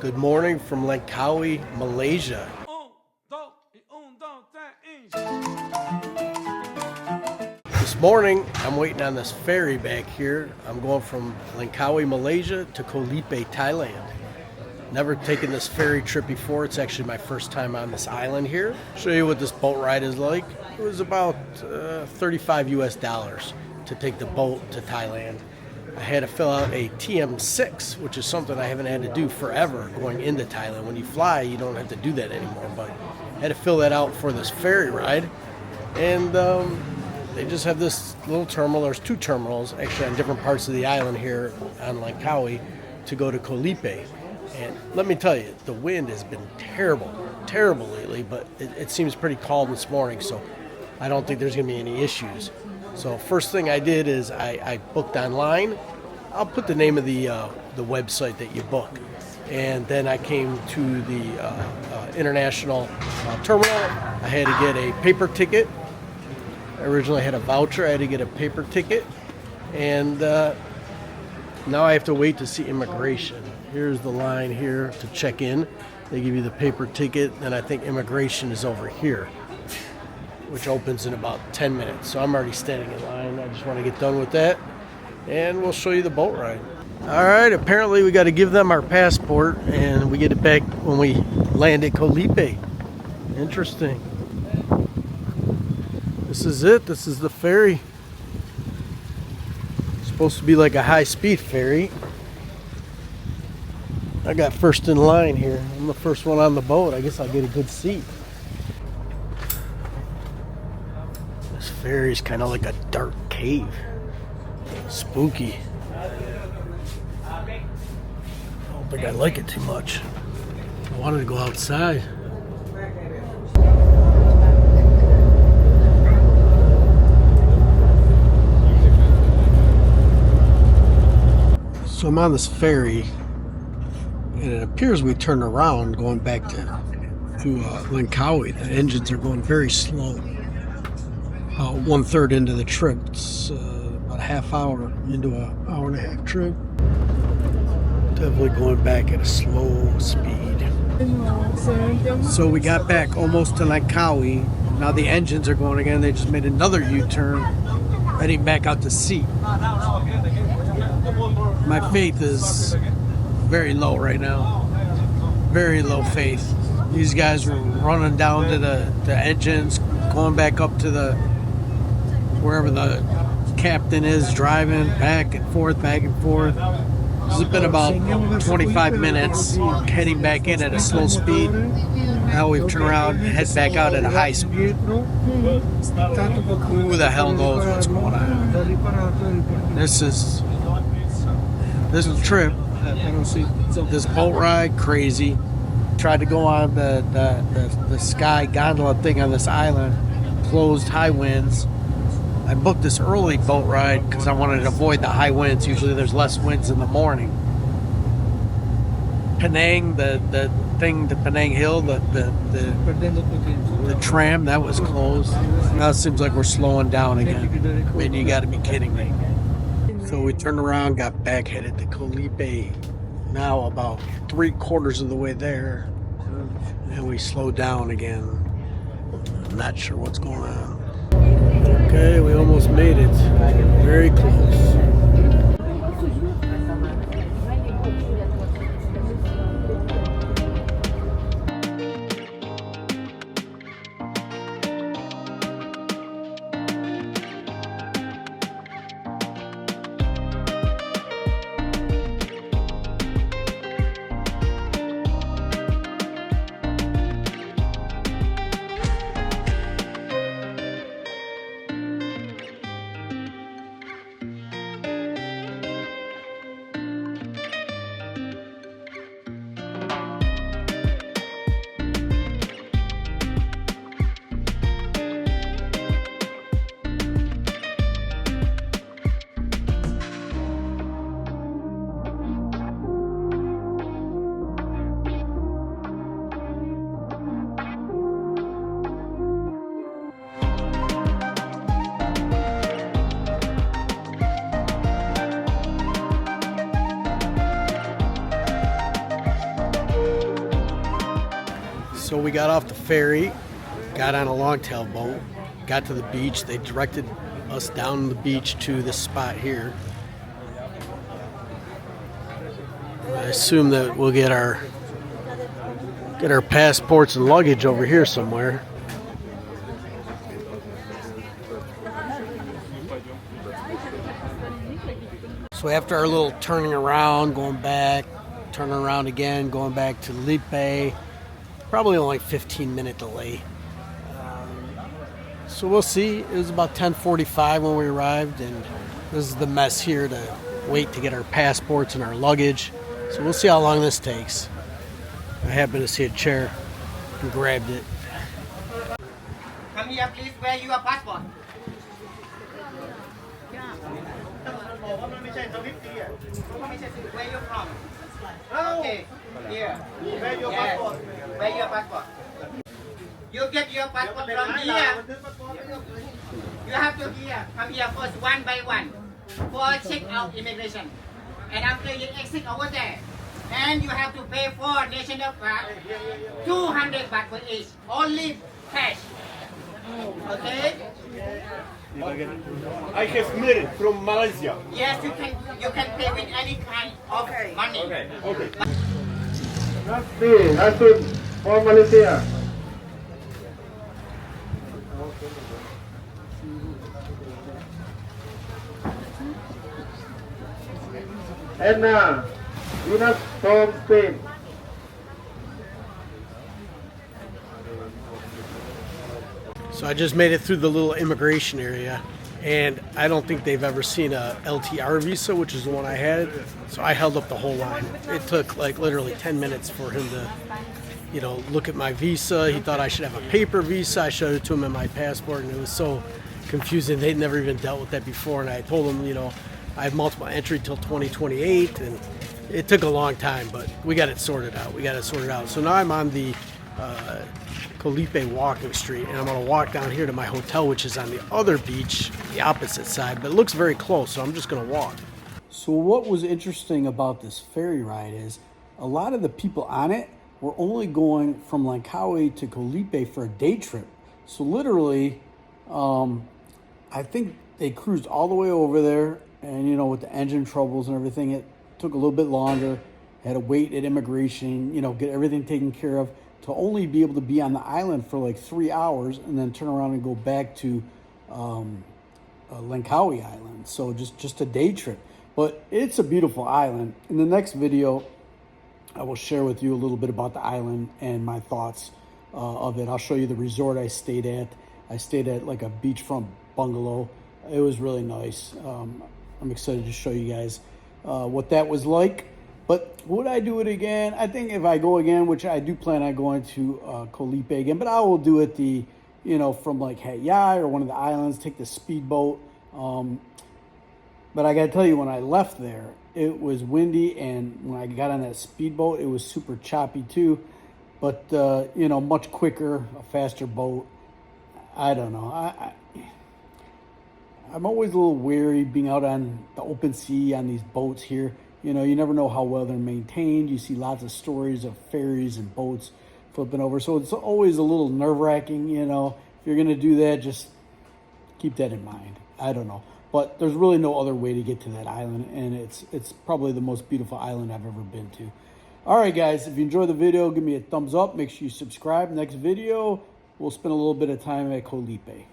Good morning from Langkawi, Malaysia. This morning, I'm waiting on this ferry back here. I'm going from Langkawi, Malaysia to Koh Lipe, Thailand. Never taken this ferry trip before. It's actually my first time on this island here. Show you what this boat ride is like. It was about 35 US dollars to take the boat to Thailand. I had to fill out a TM6, which is something I haven't had to do forever going into Thailand. When you fly, you don't have to do that anymore, but I had to fill that out for this ferry ride. And they just have this little terminal. There's two terminals actually on different parts of the island here on Langkawi to go to Koh Lipe. And let me tell you, the wind has been terrible lately, but it seems pretty calm this morning, so I don't think there's going to be any issues. So first thing I did is I booked online. I'll put the name of the website that you book. And then I came to the international terminal. I had to get a paper ticket. I originally had a voucher. I had to get a paper ticket. And now I have to wait to see immigration. Here's the line here to check in. They give you the paper ticket, and I think immigration is over here, which opens in about 10 minutes. So I'm already standing in line. I just want to get done with that, and we'll show you the boat ride. All right, apparently we got to give them our passport, and we get it back when we land at Koh Lipe. Interesting. This is it. This is the ferry. It's supposed to be like a high-speed ferry. I got first in line here. I'm the first one on the boat. I guess I'll get a good seat. This ferry is kind of like a dark cave. Spooky. I don't think I like it too much. I wanted to go outside. So I'm on this ferry, and it appears we turned around going back to Langkawi. The engines are going very slow. About 1/3 into the trip. It's about a half hour into an hour and a half trip. Definitely going back at a slow speed. So we got back almost to Langkawi. Now the engines are going again. They just made another U-turn, heading back out to sea. My faith is very low right now. Very low faith. These guys were running down to the engines, going back up to the wherever the captain is, driving back and forth. This has been about 25 minutes, heading back in at a slow speed. Now we've turned around and head back out at a high speed. Who the hell knows what's going on? This is a trip. This boat ride, crazy. Tried to go on the sky gondola thing on this island. Closed, high winds. I booked this early boat ride because I wanted to avoid the high winds. Usually there's less winds in the morning. Penang, the thing to Penang Hill, the tram, that was closed. Now it seems like we're slowing down again. I mean, you got to be kidding me. So we turned around, got back, headed to Koh Lipe. Now about 3/4 of the way there, and we slowed down again. I'm not sure what's going on. Okay, we almost made it. Very close. So we got off the ferry, got on a longtail boat, got to the beach. They directed us down the beach to this spot here. I assume that we'll get our passports and luggage over here somewhere. So after our little turning around, going back, turning around again, going back to Lipe, probably only 15-minute delay. So we'll see. It was about 10:45 when we arrived, and this is the mess here to wait to get our passports and our luggage. So we'll see how long this takes. I happened to see a chair and grabbed it. Come here, please. Where your passport? Where you from? Okay. Here. Where your passport? Where your passport? You get your passport from here. You have to come here first one by one for check out immigration. And after you exit over there, and you have to pay for national card 200 baht for each, only cash. Okay? I have married from Malaysia. Yes, you can pay with any kind of money. Okay. Nasib from Malaysia. Anna, Venus from Spain. So I just made it through the little immigration area, and I don't think they've ever seen a LTR visa, which is the one I had. So I held up the whole line. It took like literally 10 minutes for him to, look at my visa. He thought I should have a paper visa. I showed it to him in my passport, and it was so confusing. They'd never even dealt with that before, and I told him, I have multiple entry till 2028, and it took a long time, but we got it sorted out. So now I'm on the Koh Lipe walking street, and I'm going to walk down here to my hotel, which is on the other beach, the opposite side, but it looks very close, so I'm just going to walk. So what was interesting about this ferry ride is a lot of the people on it were only going from Langkawi to Koh Lipe for a day trip. So literally, I think they cruised all the way over there, and with the engine troubles and everything, it took a little bit longer. Had to wait at immigration, get everything taken care of, to only be able to be on the island for like 3 hours and then turn around and go back to Langkawi Island. So just a day trip. But it's a beautiful island. In the next video, I will share with you a little bit about the island and my thoughts of it. I'll show you the resort I stayed at. I stayed at like a beachfront bungalow. It was really nice. I'm excited to show you guys what that was like. But would I do it again? I think if I go again, which I do plan on going to Koh Lipe again, but I will do it from like AIA or one of the islands, take the speedboat. But I got to tell you, when I left there, it was windy, and when I got on that speedboat, it was super choppy too. But much quicker, a faster boat. I don't know. I'm always a little wary being out on the open sea on these boats here. You never know how well they're maintained. You see lots of stories of ferries and boats flipping over. So it's always a little nerve-wracking, If you're going to do that, just keep that in mind. I don't know. But there's really no other way to get to that island, and it's probably the most beautiful island I've ever been to. All right, guys, if you enjoyed the video, give me a thumbs up. Make sure you subscribe. Next video, we'll spend a little bit of time at Koh Lipe.